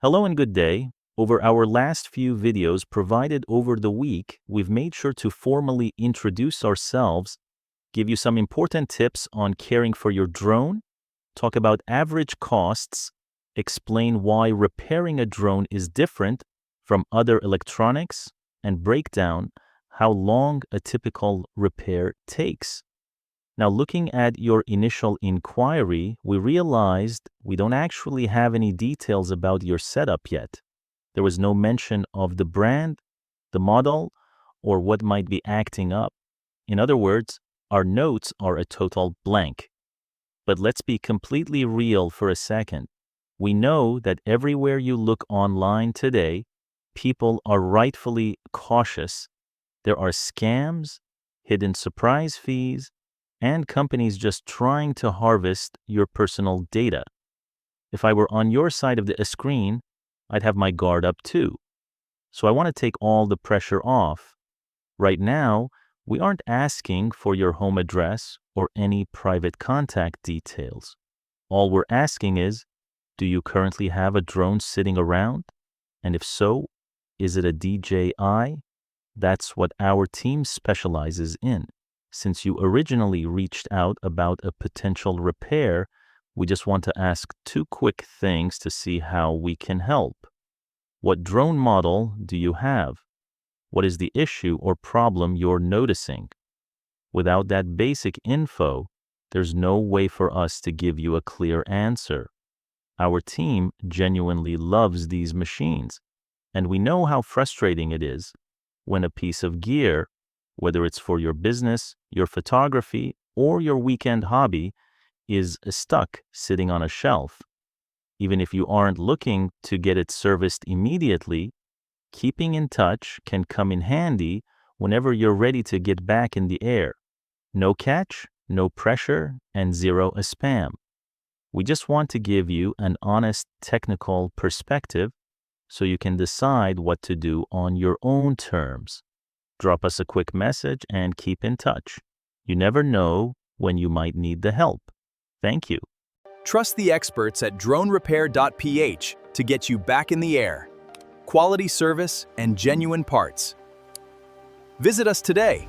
Hello and good day. Over our last few videos provided over the week, we've made sure to formally introduce ourselves, give you some important tips on caring for your drone, talk about average costs, explain why repairing a drone is different from other electronics, and break down how long a typical repair takes. Now, looking at your initial inquiry, we realized we don't actually have any details about your setup yet. There was no mention of the brand, the model, or what might be acting up. In other words, our notes are a total blank. But let's be completely real for a second. We know that everywhere you look online today, people are rightfully cautious. There are scams, hidden surprise fees, and companies just trying to harvest your personal data. If I were on your side of the screen, I'd have my guard up too. So I want to take all the pressure off. Right now, we aren't asking for your home address or any private contact details. All we're asking is, do you currently have a drone sitting around? And if so, is it a DJI? That's what our team specializes in. Since you originally reached out about a potential repair, we just want to ask two quick things to see how we can help. What drone model do you have? What is the issue or problem you're noticing? Without that basic info, there's no way for us to give you a clear answer. Our team genuinely loves these machines, and we know how frustrating it is when a piece of gear, whether it's for your business, your photography, or your weekend hobby, is stuck sitting on a shelf. Even if you aren't looking to get it serviced immediately, keeping in touch can come in handy whenever you're ready to get back in the air. No catch, no pressure, and zero spam. We just want to give you an honest technical perspective so you can decide what to do on your own terms. Drop us a quick message and keep in touch. You never know when you might need the help. Thank you. Trust the experts at dronerepair.ph to get you back in the air. Quality service and genuine parts. Visit us today